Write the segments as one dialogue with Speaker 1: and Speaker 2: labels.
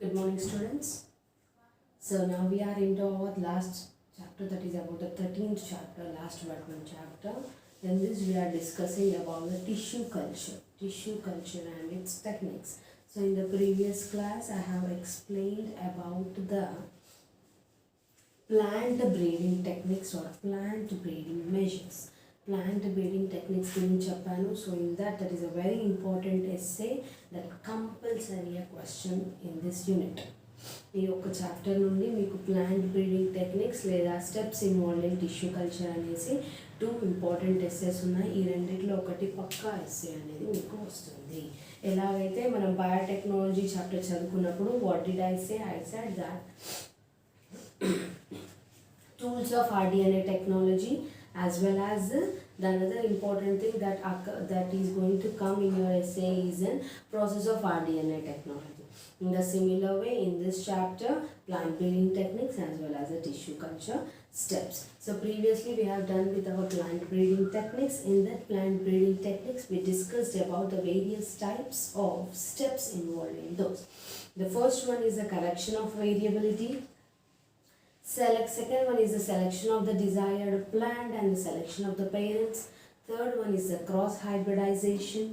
Speaker 1: Good morning, students. So now we are into our last chapter, that is about the 13th chapter, last but one chapter. In this we are discussing about the tissue culture and its techniques. So in the previous class I have explained about the plant breeding techniques or plant breeding measures. Plant breeding techniques గురించి చెప్పాను. So in that is a very important essay that compulsory a question in this unit. ఈ యొక్క chapter నుండి మీకు plant breeding techniques లేదా steps involve in tissue culture అనేసి 2 important essays ఉన్నాయి. ఈ రెండిట్లో ఒకటి పక్కా ఎస్సే అనేది మీకు వస్తుంది. ఎలాగైతే మనం బయోటెక్నాలజీ చాప్టర్ చదువుకున్నప్పుడు what did I said that tools of RDNA technology, as well as the another important thing that is going to come in your essay is in process of RDNA technology. In the similar way, in this chapter, plant breeding techniques as well as the tissue culture steps. So previously we have done with our plant breeding techniques. In that plant breeding techniques, we discussed about the various types of steps involved in those. The first one is the correction of variability. Second one is the selection of the desired plant and the selection of the parents. Third one is the cross hybridization.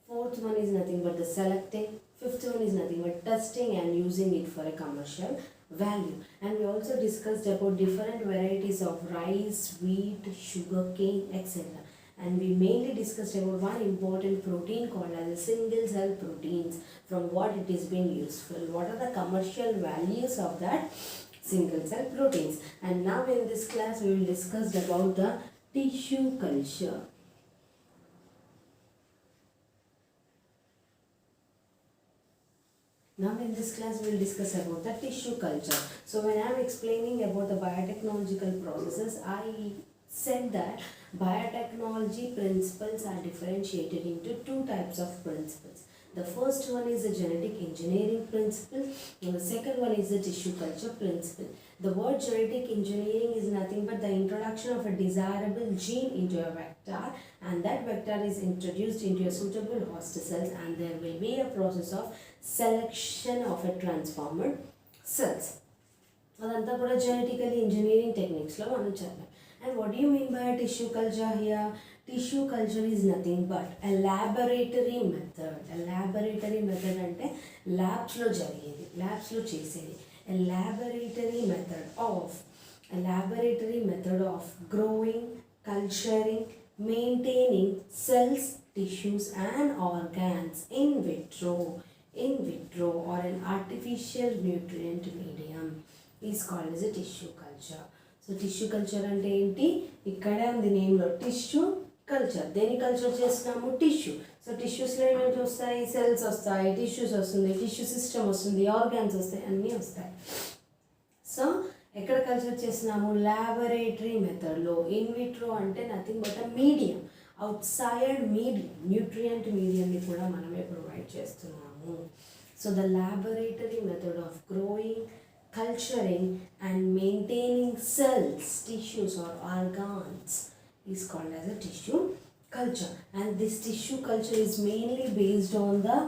Speaker 1: Fourth one is nothing but the selecting. Fifth one is nothing but testing and using it for a commercial value. And we also discussed about different varieties of rice, wheat, sugar cane, etc. And we mainly discussed about one important protein called as a single cell proteins, from what it is being useful, what are the commercial values of that single cell proteins. And now in this class we will discuss about the tissue culture. Now in this class we will discuss about the tissue culture. So when I am explaining about the biotechnological processes, I said that biotechnology principles are differentiated into 2 types of principles. The first one is the genetic engineering principle and the second one is the tissue culture principle. The word genetic engineering is nothing but the introduction of a desirable gene into a vector, and that vector is introduced into a suitable host cells, and there will be a process of selection of a transformed cells. అదంతా కూడా genetically engineering techniques లో మనం చదివాం. And what do you mean by tissue culture here? Tissue culture is nothing but a laboratory method. A laboratory method అంటే ల్యాబ్స్లో జరిగేది, ల్యాబ్స్లో చేసేది. A laboratory method of growing, culturing, maintaining cells, tissues and organs in vitro or an artificial nutrient medium is called as a tissue culture. So tissue culture అంటే ఏంటి? ఇక్కడే ఉంది నేమ్లో, tissue culture. దేని culture చేస్తున్నాము? Tissue. So టిష్యూస్లో ఏమేమి వస్తాయి? Cells వస్తాయి, tissues వస్తుంది, టిష్యూ సిస్టమ్ వస్తుంది, ఆర్గాన్స్ వస్తాయి, అన్నీ వస్తాయి. సో ఎక్కడ కల్చర్ చేస్తున్నాము? ల్యాబొరేటరీ మెథడ్లో. ఇన్విట్రో అంటే nothing but a medium, outside medium, nutrient మీడియంని కూడా మనమే ప్రొవైడ్ చేస్తున్నాము. So the laboratory method of growing, culturing and maintaining cells, tissues or organs is called as a tissue culture. And this tissue culture is mainly based on the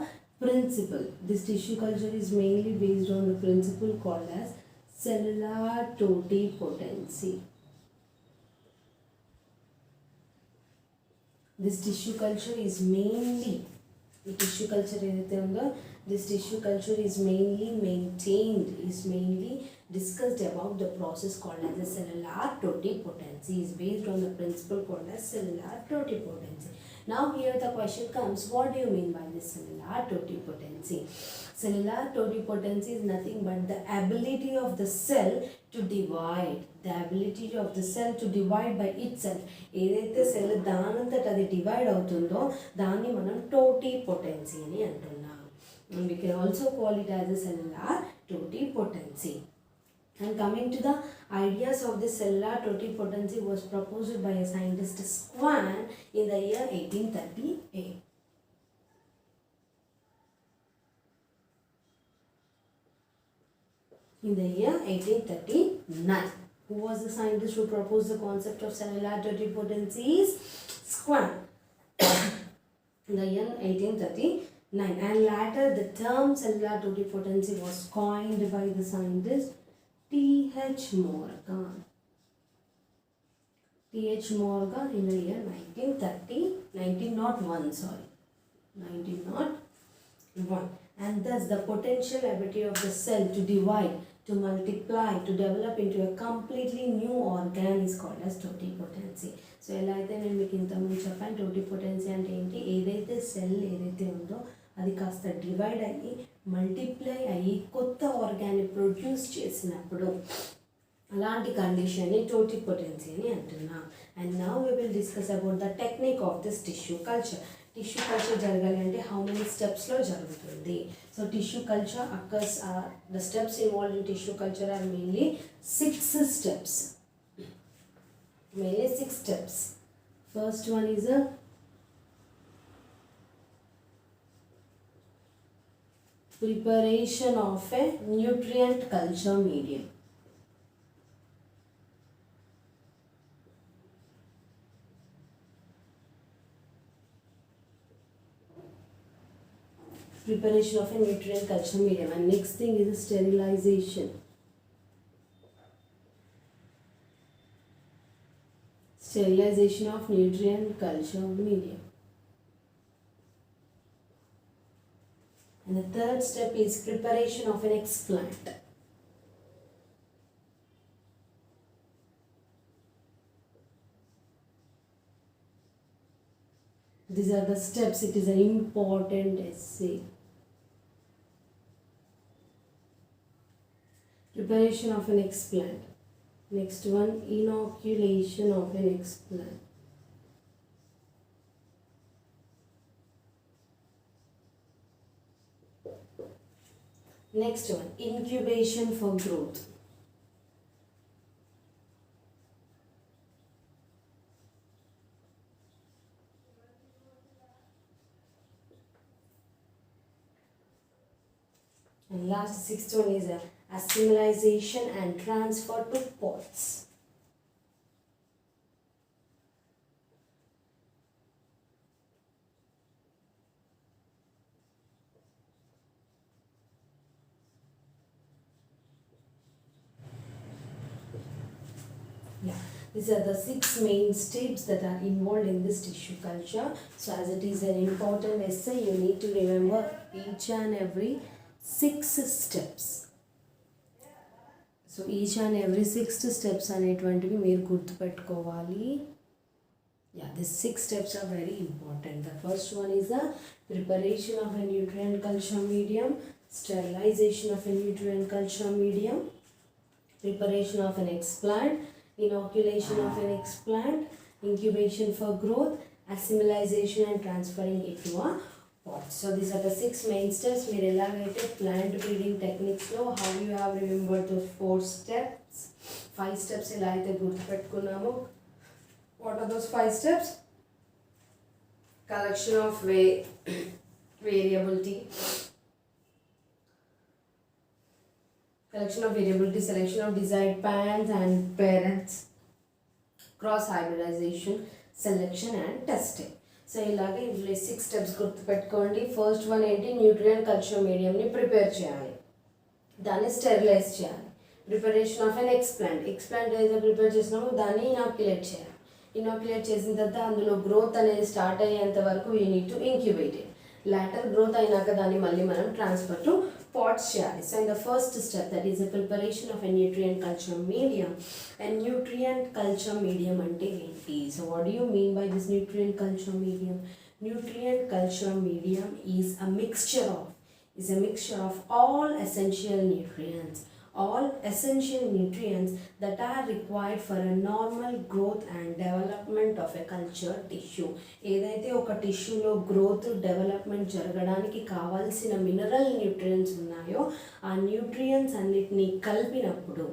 Speaker 1: principle. This tissue culture is mainly based on the principle called as cellular totipotency. This tissue culture is mainly, the tissue culture ఏదైతే ఉందో, this tissue culture is mainly discussed about the process called as the cellular totipotency, is based on the principle called as cellular totipotency. Now here the question comes, what do you mean by this cellular totipotency? Cellular totipotency is nothing but the ability of the cell to divide, by itself. ఏదైతే cell దానంతట అది divide అవుతుందో దాన్ని మనం టోటిపోటెన్సీ అని అంటున్నాం. And we can also call it as a cellular totipotency. And coming to the ideas of this cellular totipotency was proposed by a scientist Schwann in the year 1838. In the year 1839. Who was the scientist who proposed the concept of cellular totipotency? Schwann. In the year 1839. 9. And later the term cellular totipotency was coined by the scientist T.H. Morgan. T.H. Morgan in the year 1901. And thus the potential ability of the cell to divide, to multiply, to develop into a completely new organ is called as totipotency. So ఎలా అయితే నేను మీకు ఇంతకుముందు చెప్పాను టోటిపోటెన్సీ అంటే ఏంటి, ఏదైతే cell ఏదైతే ఉందో అది కాస్త డివైడ్ అయ్యి మల్టిప్లై అయ్యి కొత్త ఆర్గాన్ని ప్రొడ్యూస్ చేసినప్పుడు అలాంటి కండిషన్ని టోటిపోటెన్సీ అని అంటున్నాం. And now we will discuss about the technique of this tissue culture. Tissue culture జరగాలి అంటే హౌ మెనీ స్టెప్స్లో జరుగుతుంది. So tissue culture occurs the steps involved in tissue culture are mainly 6 steps. Mainly 6 steps. First one is a preparation of a nutrient culture medium. Preparation of a nutrient culture medium. And next thing is a sterilization. Sterilization of nutrient culture medium. And the third step is preparation of an explant. These are the steps. It is an important essay. Preparation of an explant. Next one, inoculation of an explant. Next one, incubation for growth. And last, sixth one is assimilation and transfer to pots. These are the 6 main steps that are involved in this tissue culture. So as it is an important essay, you need to remember each and every 6 steps. So each and every 6 steps అనేటువంటివి మీరు గుర్తుపెట్టుకోవాలి. Yeah, these 6 steps are very important. The first one is the preparation of a nutrient culture medium, sterilization of a nutrient culture medium, preparation of an explant, inoculation of an explant, incubation for growth, assimilation and transferring it to a pot. So these are the 6 main steps. మీరు ఎలాగైతే plant breeding techniques లో how you have remembered the 4 steps, 5 steps ఎలా అయితే గుర్తుపెట్టుకున్నామో. What are those 5 steps? Collection of variability, selection of desired parents and parents, cross hybridization, selection and testing. So ఇలాగే ఇందులో 6 steps గుర్తుపెట్టుకోండి. First one ఏంటి, nutrient culture మీడియంని prepare చేయాలి, దాన్ని sterilise చేయాలి. Preparation of an explant ఏదైతే ప్రిపేర్ చేసినామో దాన్ని inoculate చేయాలి. ఇనాక్యులేట్ చేసిన తర్వాత అందులో గ్రోత్ అనేది స్టార్ట్ అయ్యేంత వరకు we need to incubate it. Later growth అయినాక దాన్ని మళ్ళీ మనం ట్రాన్స్ఫర్ టు pots చేయాలి. So in the first step, that is the preparation of a nutrient culture medium. And nutrient culture medium అంటే ఏంటి? So what do you mean by this nutrient culture medium? Nutrient culture medium is a mixture of all essential nutrients that are required for a normal growth and development of a culture tissue. ఏదైతే ఒక టిష్యూలో growth development జరగడానికి కావాల్సిన mineral nutrients ఉన్నాయో ఆ nutrients అన్నిటినీ కలిపినప్పుడు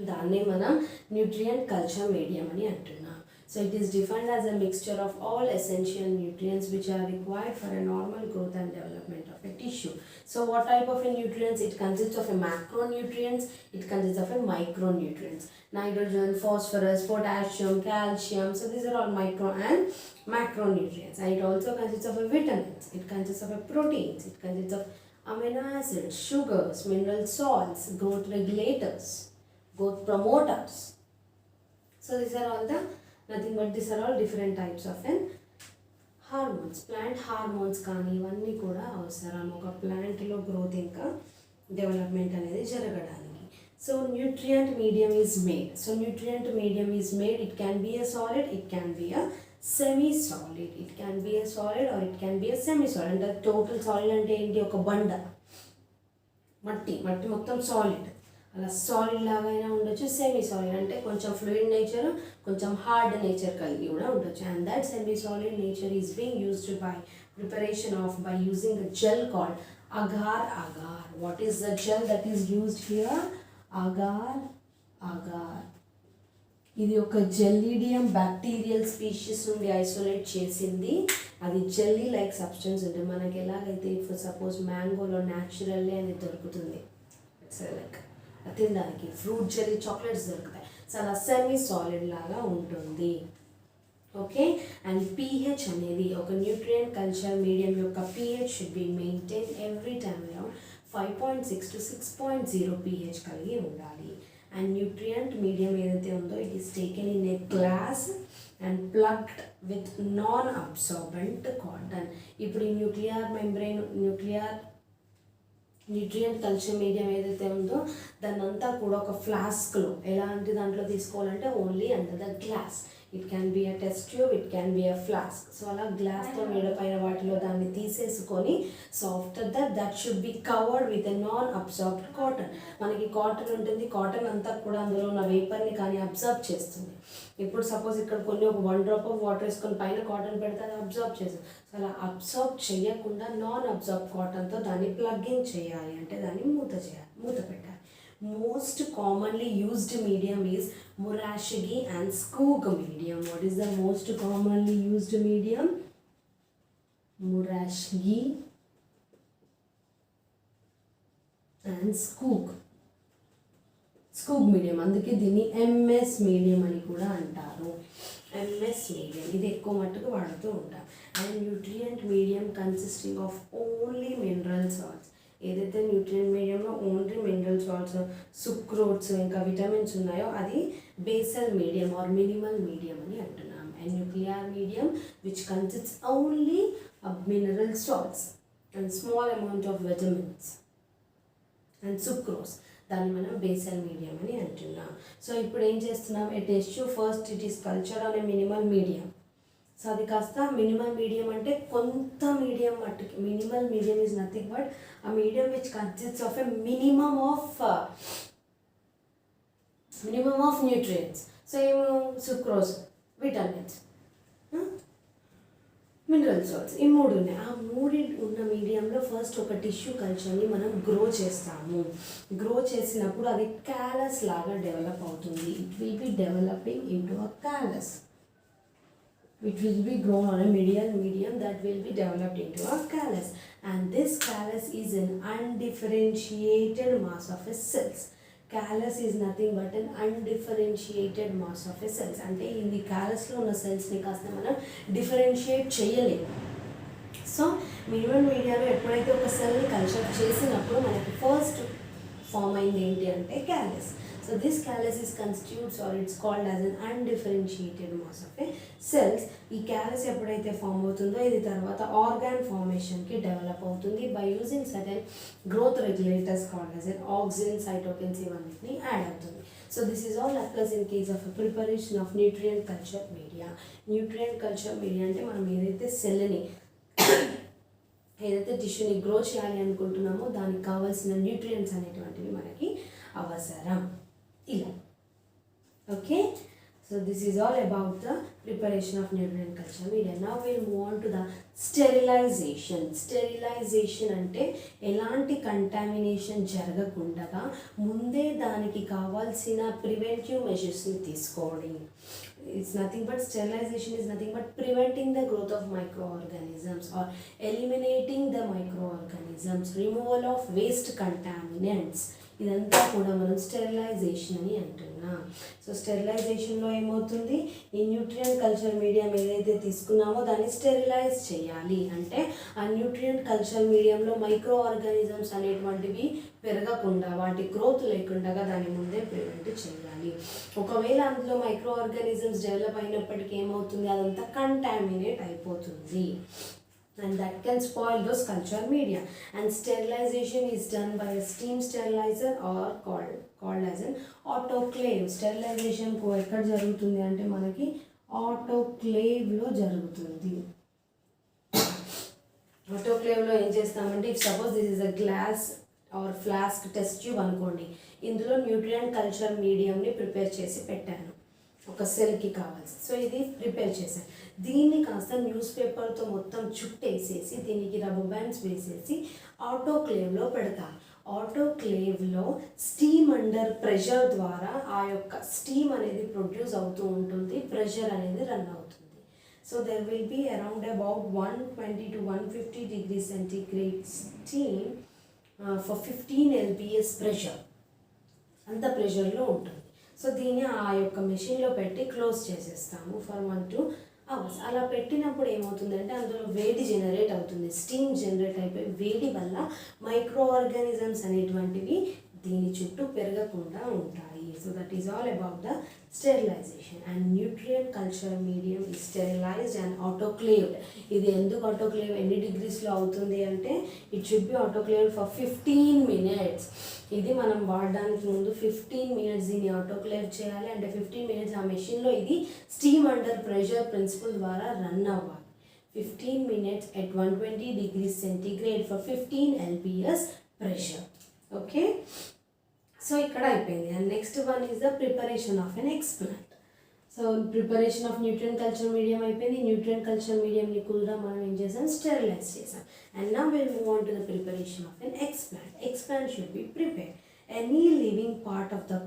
Speaker 1: దాన్నే మనం న్యూట్రియంట్ కల్చర్ మీడియం అని అంటున్నాం. So it is defined as a mixture of all essential nutrients which are required for a normal growth and development of a tissue. tissue. So what type of a nutrients? It consists of a macronutrients, it consists of a micronutrients. Nitrogen, phosphorus, potassium, calcium. So these are all micro and macronutrients. And it also consists of a vitamins, it consists of a proteins, it consists of amino acids, sugars, mineral salts, growth regulators, growth promoters. So these are all the nothing but these are all different types of an hormones. Plant hormones కానీ ఇవన్నీ కూడా అవసరం ఒక ప్లాంట్లో growth ఇంకా development అనేది జరగడానికి. So nutrient medium is made. So nutrient medium is made. It can be a solid, it can be a semi solid, it can be a solid or it can be a semi solid. అంటే total solid అంటే ఏంటి? ఒక బండ మట్టి మొత్తం solid, అలా solid లాగా అయినా ఉండొచ్చు. సెమీ సాలిడ్ అంటే కొంచెం ఫ్లూయిడ్ నేచర్, కొంచెం హార్డ్ నేచర్ కలిగి కూడా ఉండొచ్చు. And that semi solid nature is being used by preparation of by using a gel called agar agar. What is the gel that is used here? Agar agar. ఇది ఒక జెల్లీడియం bacterial species నుండి isolate చేసింది. అది jelly like substance ఉంటుంది. మనకి ఎలాగైతే ఇప్పుడు suppose మ్యాంగోలో naturally అనేది దొరుకుతుంది, ఇట్స్ లైక్ తినడానికి ఫ్రూట్ జెల్లీ చాక్లెట్స్ దొరుకుతాయి. చాలా సెమీ సాలిడ్ లాగా ఉంటుంది. ఓకే. అండ్ pH అనేది ఒక న్యూట్రియంట్ కల్చర్ మీడియం యొక్క pH should be maintain every time around 5.6 to 6.0 pH కలిగి ఉండాలి. అండ్ న్యూట్రియంట్ మీడియం ఏదైతే ఉందో it is taken in a glass and plugged with non absorbent cotton. ఇప్పుడు ఈ న్యూట్రియంట్ కల్చర్ మీడియం ఏదైతే ఉందో దాన్ని అంతా కూడా ఒక ఫ్లాస్క్లో ఎలాంటి దాంట్లో తీసుకోవాలంటే only under the glass. It can be a test tube, it can be a flask. So అలా గ్లాస్తో పైన వాటిలో దాన్ని తీసేసుకొని so after that should be covered with a non absorbed cotton. మనకి కాటన్ ఉంటుంది, కాటన్ అంతా కూడా అందులో ఉన్న వేపర్ని కానీ అబ్జర్వ్ చేస్తుంది. ఇప్పుడు సపోజ్ ఇక్కడ కొన్ని ఒక 1 drop ఆఫ్ వాటర్ వేసుకొని పైన కాటన్ పెడితే అది అబ్జర్వ్ చేస్తుంది. సో అలా అబ్జర్వ్ చేయకుండా నాన్ అబ్జర్వ్ కాటన్తో దాన్ని ప్లగ్గింగ్ చేయాలి, అంటే దాన్ని మూత పెట్టాలి. Most commonly used medium is Murashigi and Skoog medium. What is the most commonly used medium? Murashigi and Skoog medium. అందుకే దీన్ని MS మీడియం అని కూడా అంటారు. MS మీడియం ఇది ఎక్కువ మట్టుకు వాడుతూ ఉంటాం. And nutrient medium consisting of only mineral salts. ఏదైతే న్యూట్రియంట్ మీడియంలో ఓన్లీ మినరల్ సాల్ట్స్, సుక్రోట్స్ ఇంకా విటమిన్స్ ఉన్నాయో అది basal medium are minimal medium అని అంటున్నాం. And nuclear medium which consists only of mineral salts and small amount of vitamins and sucrose, దాన్ని మనం basal medium అని అంటున్నాం. సో ఇప్పుడు ఏం చేస్తున్నాం? A tissue first it is cultured on a minimal medium. So అది కాస్త మినిమల్ మీడియం అంటే కొంత మీడియం మట్టుకి. Minimal medium is nothing but a medium which consists of a minimum of nutrients. So sucrose, vitamins, mineral salts, ఈ మూడు ఉన్నాయి. ఆ మూడు ఉన్న మీడియంలో ఫస్ట్ ఒక టిష్యూ కల్చర్ని మనం గ్రో చేస్తాము. గ్రో చేసినప్పుడు అది క్యాలస్ లాగా డెవలప్ అవుతుంది. It will be developing into a callus. It will be grown on a medium that will be developed into a callus, and this callus is an undifferentiated mass of a cells. Callus is nothing but an undifferentiated mass of a cells. అంటే ఈ callus లో ఉన్న సెల్స్ని కాస్త మనం differentiate చేయలేము. So minimal మీడియాలో ఎప్పుడైతే ఒక సెల్ని కల్చర్ చేసినప్పుడు మనకి ఫస్ట్ ఫామ్ అయింది ఏంటి అంటే callus. So this callus is constitutes or it's called as an undifferentiated mass of a cells. ఈ callus ఎప్పుడైతే ఫామ్ అవుతుందో ఇది తర్వాత ఆర్గాన్ ఫార్మేషన్కి డెవలప్ అవుతుంది by using certain growth regulators called as an auxin, cytokines ఇవన్నిటిని యాడ్ అవుతుంది. So this is all occurs in case of a preparation of nutrient culture media. Nutrient culture media అంటే మనం ఏదైతే సెల్ని ఏదైతే టిష్యూని గ్రో చేయాలి అనుకుంటున్నామో దానికి కావాల్సిన న్యూట్రియంట్స్ అనేటువంటివి మనకి అవసరం. ఇలా okay. So this is all about the preparation of nutrient culture media. Now will move on to the sterilisation. Sterilisation అంటే ఎలాంటి కంటామినేషన్ జరగకుండా ముందే దానికి కావాల్సిన ప్రివెంటివ్ మెజర్స్ని తీసుకోవడం. It's nothing but sterilization is nothing but preventing the growth of microorganisms or eliminating the microorganisms, removal of waste contaminants. ఇదంతా కూడా మనం స్టెరిలైజేషన్ అని అంటున్నాం. సో స్టెరిలైజేషన్లో ఏమవుతుంది, ఈ న్యూట్రియంట్ కల్చర్ మీడియం ఏదైతే తీసుకున్నామో దాన్ని స్టెరిలైజ్ చేయాలి. అంటే ఆ న్యూట్రియంట్ కల్చర్ మీడియంలో మైక్రో ఆర్గానిజమ్స్ అనేటువంటివి పెరగకుండా, వాటి గ్రోత్ లేకుండా దాని ముందే ప్రివెంట్ చేయాలి. ఒకవేళ అందులో మైక్రో ఆర్గానిజమ్స్ డెవలప్ అయినప్పటికీ ఏమవుతుంది, అదంతా కంటామినేట్ అయిపోతుంది. And that can spoil those culture media. And sterilization is done by a steam sterilizer or called as an autoclave. Sterilization ko ekkada jarugutundi ante manaki autoclave lo jarugutundi. Autoclave lo em chestamante, if suppose this is a glass or flask test tube anukondi, indulo nutrient culture medium ni prepare chesi pettanu ఒక సెల్కి కావాల్సి. So ఇది prepare చేశాను. దీన్ని కాస్త news పేపర్తో మొత్తం చుట్టేసేసి దీనికి rubber bands వేసేసి ఆటోక్లేవ్లో పెడతాను. ఆటోక్లేవ్లో స్టీమ్ అండర్ ప్రెషర్ ద్వారా ఆ యొక్క స్టీమ్ అనేది ప్రొడ్యూస్ అవుతూ ఉంటుంది, ప్రెషర్ అనేది రన్ అవుతుంది. So there will be around about 120 to 150 degrees centigrade steam for 15 lbs pressure, అంత ప్రెషర్లో ఉంటుంది. సో దీన్ని ఆ యొక్క మెషిన్లో పెట్టి క్లోజ్ చేసేస్తాము ఫర్ 1 to 2 hours. అలా పెట్టినప్పుడు ఏమవుతుందంటే అందులో వేడి జనరేట్ అవుతుంది, స్టీమ్ జనరేట్ అయిపోయి వేడి వల్ల మైక్రో ఆర్గానిజమ్స్ అనేటువంటివి దీని చుట్టూ పెరగకుండా ఉంటాయి. So that is all about the sterilisation. And nutrient culture medium is sterilised and autoclaved. ఇది ఎందుకు ఆటోక్లేవ్, ఎన్ని డిగ్రీస్లో అవుతుంది అంటే it should be autoclaved for 15 minutes. ఇది మనం వాడడానికి ముందు 15 minutes దీన్ని ఆటోక్లేవ్ చేయాలి. అంటే 15 minutes ఆ మెషిన్లో ఇది స్టీమ్ అండర్ ప్రెషర్ ప్రిన్సిపల్ ద్వారా రన్ అవ్వాలి. 15 minutes at 120 degrees centigrade for 15 lbs pressure. Okay, so ఇక్కడ అయిపోయింది. And next one is the preparation of an explant. So preparation of nutrient culture medium అయిపోయింది. న్యూట్రియంట్ కల్చర్ మీడియంని కూడా మనం ఏం చేసాం, స్టెరిలైజ్ చేసాం. And now will move on to the preparation of an explant. Explant should be prepared. Any living part of the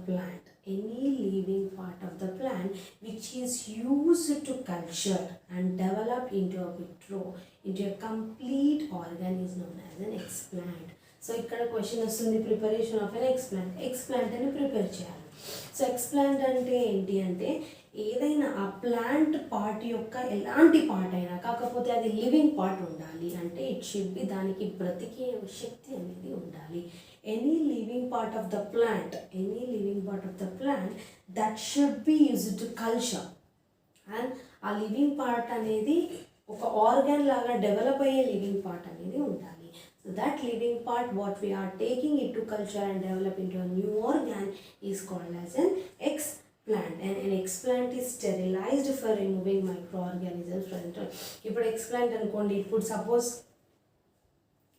Speaker 1: plant which is used to culture and develop into a vitro, into a complete organ is known as an explant. So ఇక్కడ question వస్తుంది, preparation of an explant. Explant అని prepare చేయాలి. So explant అంటే ఏంటి అంటే ఏదైనా ఆ plant part యొక్క ఎలాంటి పార్ట్ అయినా, కాకపోతే అది లివింగ్ పార్ట్ ఉండాలి. అంటే ఇట్ షుడ్ బి, దానికి బ్రతికే శక్తి అనేది ఉండాలి. Any living part of the plant that should be used to culture. And ఆ లివింగ్ పార్ట్ అనేది ఒక ఆర్గాన్ లాగా డెవలప్ అయ్యే లివింగ్ పార్ట్ అనేది ఉండాలి. So that living part what we are taking it to culture and develop into a new organ is called as an explant. And an explant is sterilized for removing microorganisms from it. ఇప్పుడు explant అనుకోండి, ఇప్పుడు suppose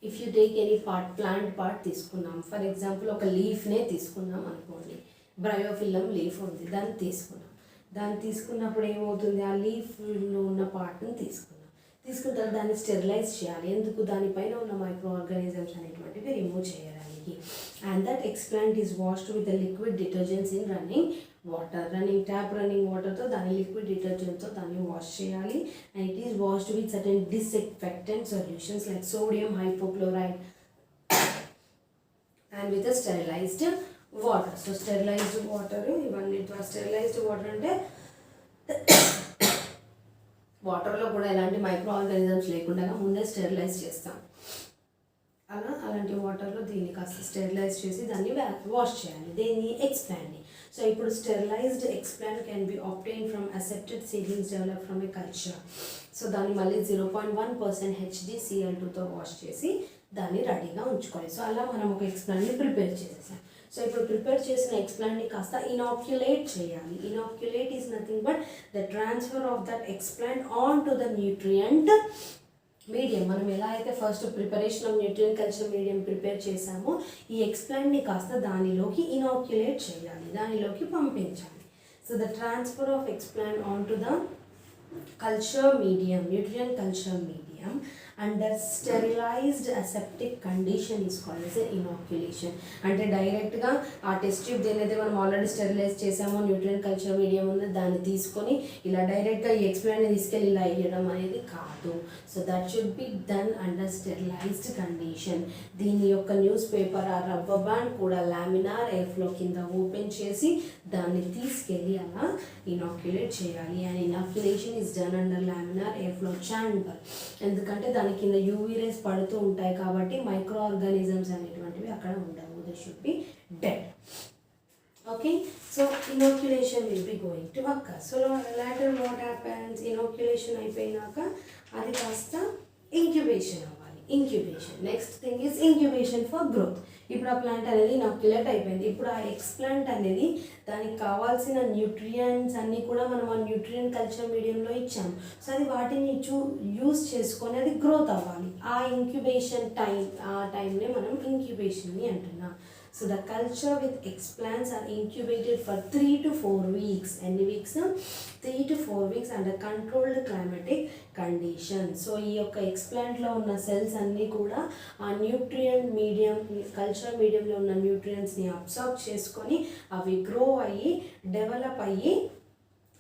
Speaker 1: if you take any part, plant part తీసుకున్నాం, for example ఒక లీఫ్నే తీసుకున్నాం అనుకోండి, Bryophyllum leaf ఉంది, దాన్ని తీసుకున్నప్పుడు ఏమవుతుంది, ఆ లీఫ్లో ఉన్న పార్ట్ని తీసుకున్న తర్వాత దాన్ని స్టెరిలైజ్ చేయాలి. ఎందుకు, దానిపైన ఉన్న మైక్రో ఆర్గానిజమ్స్ అనేటువంటివి రిమూవ్ చేయడానికి. And that explant is washed with the liquid detergents in running వాటర్తో దాన్ని లిక్విడ్ డిటర్జెంట్తో దాన్ని వాష్ చేయాలి. And it is washed with certain disinfectant solutions like sodium hypochlorite and with sterilised water. So sterilised water, ఇవన్నీ sterilised water అంటే వాటర్లో కూడా ఎలాంటి micro organisms లేకుండా ముందే స్టెరిలైజ్ చేస్తాం. అలాంటి వాటర్లో దీన్ని కాస్త స్టెరిలైజ్ చేసి దాన్ని వాష్ చేయాలి, దీన్ని ఎక్స్ప్లాంట్ని. సో ఇప్పుడు sterilized explant can be obtain from accepted seedlings develop from a culture. So దాన్ని మళ్ళీ 0.1% HDCl2తో వాష్ చేసి దాన్ని రెడీగా ఉంచుకోవాలి. సో అలా మనం ఒక ఎక్స్ప్లాంట్ని ప్రిపేర్ చేసేసాం. సో ఇప్పుడు ప్రిపేర్ చేసిన ఎక్స్ప్లాంట్ని కాస్త ఇనాక్యులేట్ చేయాలి. Inoculate is nothing but the transfer of that explant on to the nutrient medium. మనం ఎలా అయితే first preparation of nutrient culture medium prepare చేసామో ఈ ఎక్స్ప్లాంట్ని కాస్త దానిలోకి ఇనాక్యులేట్ చేయాలి, దానిలోకి పంపించాలి. So the transfer of explant on to the culture medium, nutrient culture medium under sterilized aseptic condition is called as an inoculation. అంటే డైరెక్ట్గా ఆ టెస్ట్ ట్యూబ్ దేనైతే మనం ఆల్రెడీ స్టెరిలైజ్ చేసామో న్యూట్రియన్ కల్చర్ మీడియం ఉంది దాన్ని తీసుకొని ఇలా డైరెక్ట్గా ఈ ఎక్స్పెరిమెంట్ని తీసుకెళ్ళి ఇలా వేయడం అనేది కాదు. So that should be done under sterilised condition. దీని యొక్క న్యూస్ పేపర్ ఆ రబ్బర్ బ్యాండ్ కూడా లామినార్ ఎయిర్ ఫ్లో కింద ఓపెన్ చేసి దాన్ని తీసుకెళ్ళి అలా ఇనాక్యులేట్ చేయాలి. And inoculation is done under laminar air flow chamber. ఎందుకంటే దాని కింద యూవీ రేస్ పడుతూ ఉంటాయి కాబట్టి మైక్రో ఆర్గానిజమ్స్ అనేటువంటివి అక్కడ ఉండవు. They should be dead. Okay, so inoculation will be going to occur. So later what happens, inoculation అయిపోయినాక అది కాస్త ఇంక్యుబేషన్ అవ్వాలి. Incubation next thing is incubation for growth. ఇప్పుడు ఆ ప్లాంట్ అనేది ఇనాక్యులేట్ అయిపోయింది. ఇప్పుడు ఆ ఎక్స్ప్లాంట్ అనేది దానికి కావాల్సిన న్యూట్రియంట్స్ అన్నీ కూడా మనం ఆ న్యూట్రియన్ కల్చర్ మీడియంలో ఇచ్చాం. సో అది వాటిని యూజ్ చేసుకొని అది గ్రోత్ అవ్వాలి. ఆ ఇంక్యుబేషన్ టైం, ఆ టైంనే మనం ఇంక్యుబేషన్ని అంటున్నాం. So the culture with explants are incubated for 3 to 4 weeks. Any weeks? 3 to 4 weeks under controlled climatic conditions. So ఈ యొక్క ఎక్స్ప్లాంట్లో ఉన్న సెల్స్ అన్నీ కూడా ఆ న్యూట్రియంట్ మీడియం, కల్చర్ మీడియంలో ఉన్న న్యూట్రియంట్స్ని అబ్సార్బ్ చేసుకొని అవి గ్రో అయ్యి డెవలప్ అయ్యి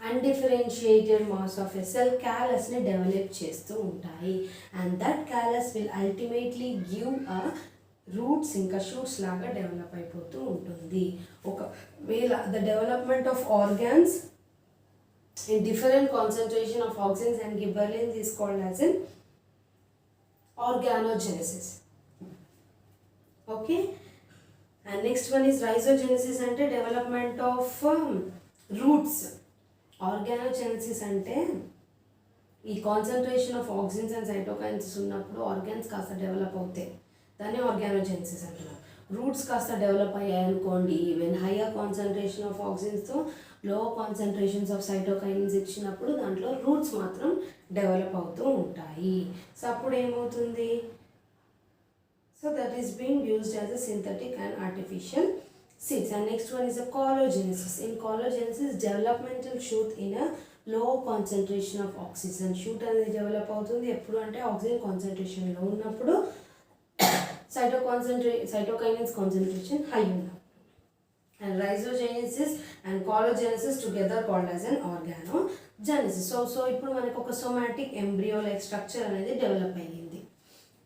Speaker 1: undifferentiated mass of a cell callus ని డెవలప్ చేస్తూ ఉంటాయి. And that callus will ultimately give a roots ఇంకా షూట్స్ లాగా డెవలప్ అయిపోతూ ఉంటుంది. ఒకవేళ the development of organs in different concentration of auxins and gibberellins is called as an organogenesis. Okay, and next one is rhizogenesis. అంటే development of roots. Organogenesis అంటే ఈ concentration of auxins and cytokines ఉన్నప్పుడు organs కాస్త develop అవుతాయి, దాన్ని ఆర్గానోజెనసిస్ అంటున్నాం. Roots కాస్త డెవలప్ అయ్యాయి అనుకోండి, ఈవెన్ హయ్యర్ కాన్సన్ట్రేషన్ ఆఫ్ ఆక్సిన్స్తో లో కాన్సన్ట్రేషన్స్ ఆఫ్ సైటోకైన్స్ ఇచ్చినప్పుడు దాంట్లో రూట్స్ మాత్రం డెవలప్ అవుతూ ఉంటాయి. సో అప్పుడు ఏమవుతుంది? So that is being used as a synthetic and artificial seeds. And next one is a callogenesis. In callogenesis developmental shoot in a low concentration of oxygen. Shoot అనేది develop అవుతుంది ఎప్పుడు అంటే oxygen కాన్సన్ట్రేషన్లో ఉన్నప్పుడు, cytokinins concentration high ఉన్నప్పుడు. And rhizogenesis and collagenesis together called as an organogenesis. So ఇప్పుడు మనకు ఒక somatic embryo like structure అనేది డెవలప్ అయ్యింది.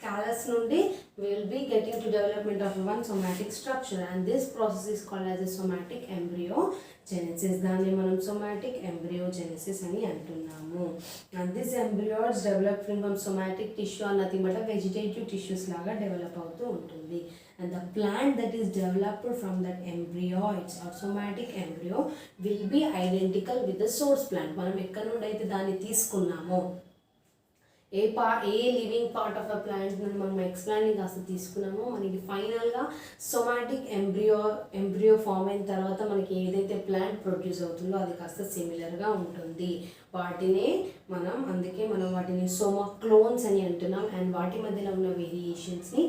Speaker 1: callus నుండి we will be getting to development of one somatic structure and this process is called as a somatic embryogenesis. దాన్ని మనం somatic embryogenesis అని అంటున్నాము. And this embryos develop from somatic tissue or nothing but a vegetative tissues లాగా develop అవుతూ ఉంటుంది. And the plant that is developed from that embryoids or somatic embryo will be identical with the source plant. మనం ఎక్కడ నుండి అయితే దాన్ని తీసుకున్నామో, ఏ living part of a plant నుండి మనం ఎక్స్ప్లాంట్ని కాస్త తీసుకున్నామో మనకి ఫైనల్గా సొమాటిక్ ఎంబ్రియో ఫామ్ అయిన తర్వాత మనకి ఏదైతే ప్లాంట్ ప్రొడ్యూస్ అవుతుందో అది కాస్త సిమిలర్గా ఉంటుంది. అందుకే మనం వాటిని సోమాక్లోన్స్ అని అంటున్నాం. అండ్ వాటి మధ్యలో ఉన్న వేరియేషన్స్ని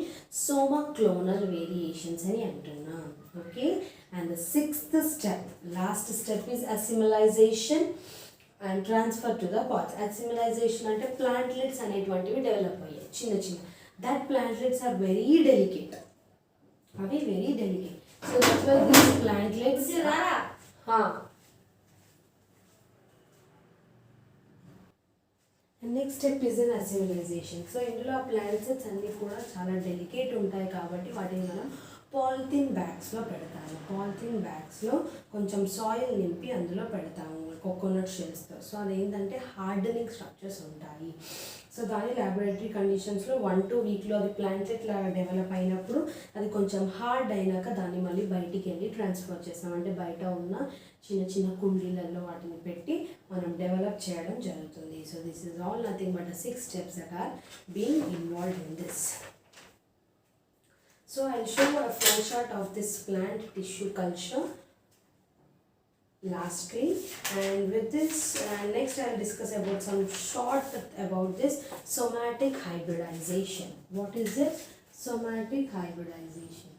Speaker 1: సోమాక్లోనల్ వేరియేషన్స్ అని అంటున్నాం. Okay, and the sixth step, last step is assimilation and transfer to the pods. Assimilation అంటే ప్లాంట్లెట్స్ అనేటువంటివి డెవలప్ అయ్యాయి చిన్న చిన్న. That plantlets are very delicate, అవి very delicate. So that's why these plantlets next step is an assimilation. So ఇందులో ఆ ప్లాంట్లెట్స్ అన్నీ కూడా చాలా డెలికేట్ ఉంటాయి కాబట్టి వాటిని మనం పాలిథిన్ బ్యాగ్స్లో పెడతాము. పాలిథిన్ బ్యాగ్స్లో కొంచెం సాయిల్ నింపి అందులో పెడతాము కోకోనట్ షెల్స్తో. సో అదేంటంటే హార్డనింగ్ స్ట్రక్చర్స్ ఉంటాయి. సో దాని ల్యాబొరేటరీ కండిషన్స్లో 1-2 వీక్లో అది ప్లాంట్లెట్ లాగా డెవలప్ అయినప్పుడు అది కొంచెం హార్డ్ అయినాక దాన్ని మళ్ళీ బయటికి వెళ్ళి ట్రాన్స్ఫర్ చేస్తాం. అంటే బయట ఉన్న చిన్న చిన్న కుండీలలో వాటిని పెట్టి మనం డెవలప్ చేయడం జరుగుతుంది. So this is all nothing but 6 steps that are being involved in this. So I'll show a flowchart of this plant tissue culture lastly, and with this next I'll discuss about some short about this somatic hybridization. What is it? Somatic hybridization.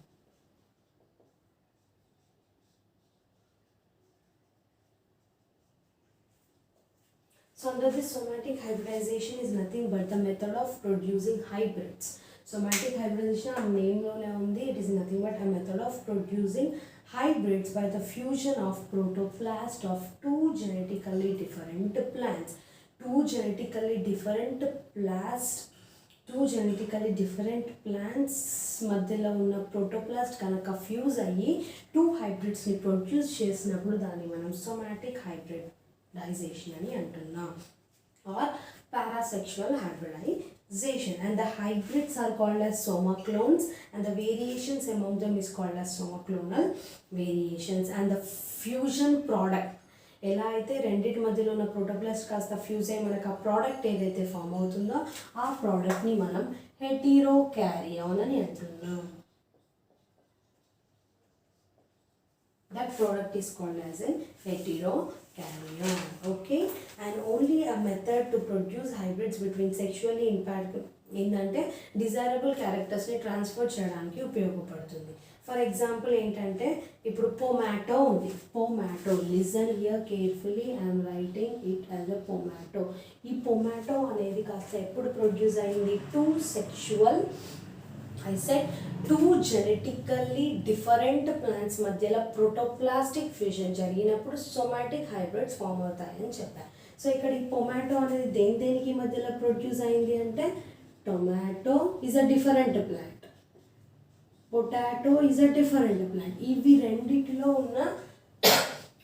Speaker 1: So under this, somatic hybridization is nothing but the method of producing hybrids. Somatic hybridization our name lone undi, it is nothing but a method of producing hybrids by the fusion of protoplast of two genetically different plants. Two genetically different plants మధ్యలో ఉన్న protoplast కనుక fuse అయ్యి two హైబ్రిడ్స్ని produce చేసినప్పుడు దాన్ని మనం somatic hybridization అని అంటున్నాం, or parasexual hybridization. And the hybrids are called as somaclones, and the variations among them is called as somaclonal variations. And the fusion product, ఎలా అయితే రెండింటి మధ్యలో ఉన్న ప్రోటోప్లాస్ట్ కాస్త ఫ్యూజ్ అయ్యి మనకు ఆ ప్రోడక్ట్ ఏదైతే ఫామ్ అవుతుందో ఆ ప్రోడక్ట్ని మనం హెటీరోకారియోన్ అని అంటున్నాం. That product is called as a heterokaryon. Okay, and only a method to produce hybrids between sexually impaired ఏంటంటే డిజైరబుల్ క్యారెక్టర్స్ని ట్రాన్స్ఫర్ చేయడానికి ఉపయోగపడుతుంది. ఫర్ ఎగ్జాంపుల్ ఏంటంటే ఇప్పుడు పొమాటో ఉంది. Pomato, listen here carefully, I'm writing it as a pomato. ఈ pomato అనేది కాస్త ఎప్పుడు ప్రొడ్యూస్ అయింది? టూ జెనెటికల్లీ డిఫరెంట్ ప్లాంట్స్ మధ్యలో ప్రోటోప్లాస్టిక్ ఫ్యూజన్ జరిగినప్పుడు సోమాటిక్ హైబ్రిడ్స్ ఫామ్ అవుతాయని చెప్పారు. సో ఇక్కడ ఈ పొమాటో అనేది దేనికి మధ్యలో ప్రొడ్యూస్ అయింది అంటే tomato is a different plant, potato is a different plant. ఇవి రెండిటిలో ఉన్న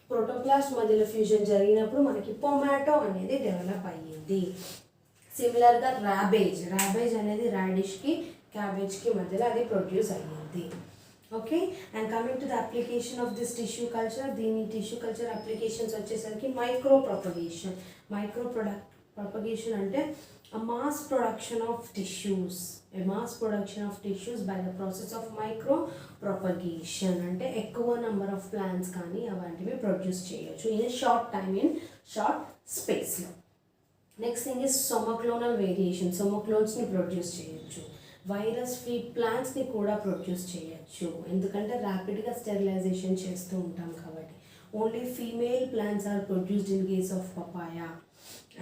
Speaker 1: ప్రోటోప్లాస్ట్ మధ్యలో ఫ్యూజన్ జరిగినప్పుడు మనకి పొమాటో అనేది డెవలప్ అయ్యింది. సిమిలర్గా ర్యాబేజ్ అనేది రాడిష్కి క్యాబేజ్కి మధ్యలో అది ప్రొడ్యూస్ అయ్యింది. Okay, and coming to the application of this tissue culture, దీని టిష్యూ కల్చర్ అప్లికేషన్స్ వచ్చేసరికి మైక్రో propagation అంటే a mass production of tissues by the process of micro propagation. అంటే ఎక్కువ నెంబర్ ఆఫ్ ప్లాంట్స్ కానీ అలాంటివి ప్రొడ్యూస్ చేయొచ్చు in short time, in short స్పేస్లో. Next thing is somaclonal variation. సోమోక్లోన్స్ని ప్రొడ్యూస్ చేయొచ్చు. వైరస్ ఫ్రీ ప్లాంట్స్ని కూడా ప్రొడ్యూస్ చేయొచ్చు, ఎందుకంటే ర్యాపిడ్గా స్టెరిలైజేషన్ చేస్తూ ఉంటాం కాబట్టి. Only female plants are produced in case of papaya.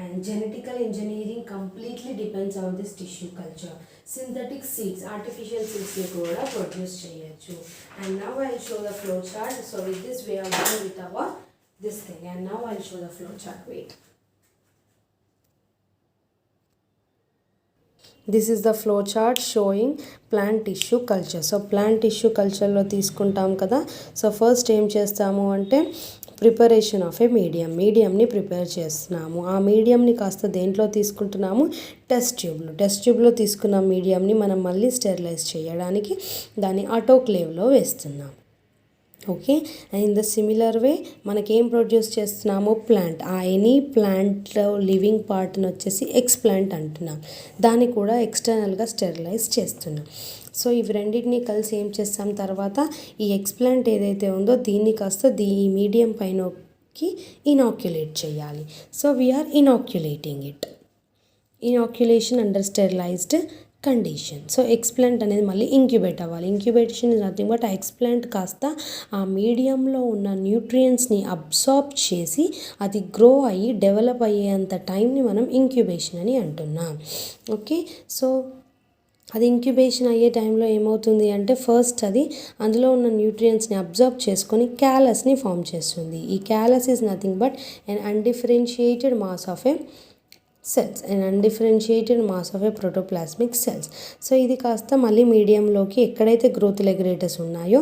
Speaker 1: And genetical engineering completely depends on this tissue culture. Synthetic seeds, artificial seeds ni kuda produce cheyochu. And now I'll show the flow chart. So with this we are done with our this thing, and now I'll show the flow chart. Wait, this is the flow chart showing plant tissue culture. So plant tissue culture lo తీసుకుంటాం కదా. So first ఏం చేస్తాము అంటే preparation of A మీడియంని prepare చేస్తున్నాము. ఆ మీడియంని కాస్త దేంట్లో తీసుకుంటున్నాము? టెస్ట్ ట్యూబ్లో తీసుకున్న మీడియంని మనం మళ్ళీ స్టెరిలైజ్ చేయడానికి దాన్ని ఆటోక్లేవ్లో వేస్తున్నాం. Okay, and in the similar way మనకేం ప్రొడ్యూస్ చేస్తున్నాము? ప్లాంట్. ఆ ఎనీ ప్లాంట్లో లివింగ్ పార్ట్ని వచ్చేసి ఎక్స్ప్లాంట్ అంటున్నాం. దాన్ని కూడా ఎక్స్టర్నల్గా స్టెరిలైజ్ చేస్తున్నాం. సో ఇవి రెండింటిని కలిసి ఏం చేస్తాం తర్వాత ఈ ఎక్స్ప్లాంట్ ఏదైతే ఉందో దీన్ని కాస్త ఈ మీడియం పైనకి ఇనాక్యులేట్ చేయాలి. So we are inoculating it. Inoculation under sterilised condition. So explant అనేది మళ్ళీ ఇంక్యుబేట్ అవ్వాలి. ఇంక్యుబేషన్ ఇస్ నథింగ్ బట్ ఆ ఎక్స్ప్లాంట్ కాస్త ఆ మీడియంలో ఉన్న న్యూట్రియంట్స్ని అబ్సార్బ్ చేసి అది గ్రో అయ్యి డెవలప్ అయ్యేంత టైంని మనం ఇంక్యుబేషన్ అని అంటున్నాం. ఓకే, సో అది ఇంక్యుబేషన్ అయ్యే టైంలో ఏమవుతుంది అంటే ఫస్ట్ అది అందులో ఉన్న న్యూట్రియంట్స్ని అబ్జర్వ్ చేసుకొని క్యాలస్ని ఫామ్ చేస్తుంది. ఈ callus is nothing but an undifferentiated mass of a protoplasmic cells. So ఇది కాస్త మళ్ళీ మీడియంలోకి ఎక్కడైతే గ్రోత్ రెగ్యులేటర్స్ ఉన్నాయో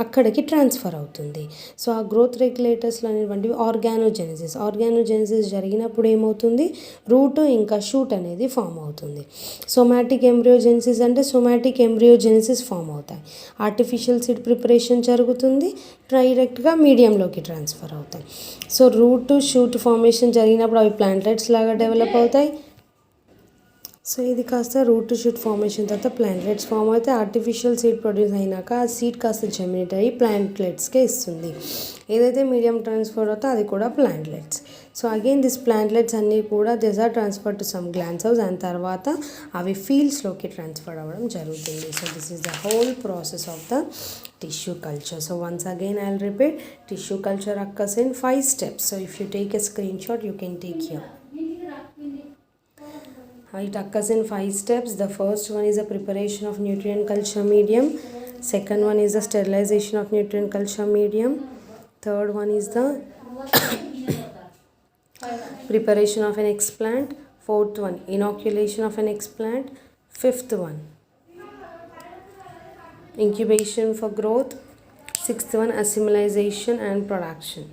Speaker 1: అక్కడికి ట్రాన్స్ఫర్ అవుతుంది. సో ఆ గ్రోత్ రెగ్యులేటర్స్లో అనేటువంటివి ఆర్గానోజెనసిస్ జరిగినప్పుడు ఏమవుతుంది? రూట్ ఇంకా షూట్ అనేది ఫామ్ అవుతుంది. సోమాటిక్ ఎంబ్రియోజెనసిస్ అంటే సోమాటిక్ ఎంబ్రియోజెనసిస్ ఫామ్ అవుతాయి. ఆర్టిఫిషియల్ సీడ్ ప్రిపరేషన్ జరుగుతుంది, డైరెక్ట్గా మీడియంలోకి ట్రాన్స్ఫర్ అవుతాయి. సో రూట్ షూట్ ఫార్మేషన్ జరిగినప్పుడు అవి ప్లాంట్లెట్స్ లాగా డెవలప్ అవుతాయి. సో ఇది కాస్త రూట్ షూట్ ఫార్మేషన్ తర్వాత ప్లాంట్లెట్స్ ఫామ్ అయితే ఆర్టిఫిషియల్ సీడ్ ప్రొడ్యూస్ అయినాక ఆ సీడ్ కాస్త జెమినేట్ అయ్యి ప్లాంట్లెట్స్కే ఇస్తుంది. ఏదైతే మీడియం ట్రాన్స్ఫర్ అవుతుందో అది కూడా plantlets. So again this plantlets అన్నీ కూడా this are transfer to some glass house and తర్వాత అవి ఫీల్డ్స్లోకి ట్రాన్స్ఫర్ అవ్వడం జరుగుతుంది. So this is the whole process of the tissue culture. So once again I'll repeat, tissue culture occurs in 5 steps. So if you take a screenshot you can take here. It occurs in 5 steps. The first one is the preparation of nutrient culture medium. Second one is the sterilization of nutrient culture medium. Third one is the preparation of an explant. Fourth one, inoculation of an explant. Fifth one, incubation for growth. Sixth one, assimilation and production.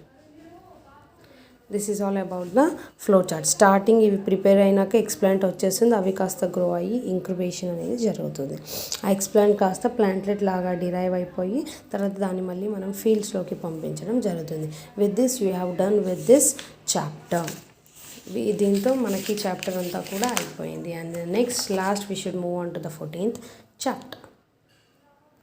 Speaker 1: This is all about the flow chart. Starting ఇవి prepare అయినాక explant వచ్చేస్తుంది, అవి కాస్త grow అయ్యి incubation అనేది జరుగుతుంది. ఆ explant కాస్త ప్లాంట్లెట్ లాగా డిరైవ్ అయిపోయి తర్వాత దాన్ని మళ్ళీ మనం ఫీల్డ్స్లోకి పంపించడం జరుగుతుంది. With this you have done with this chapter. దీంతో మనకి చాప్టర్ అంతా కూడా అయిపోయింది. And next last we should move on to the 14th chapter.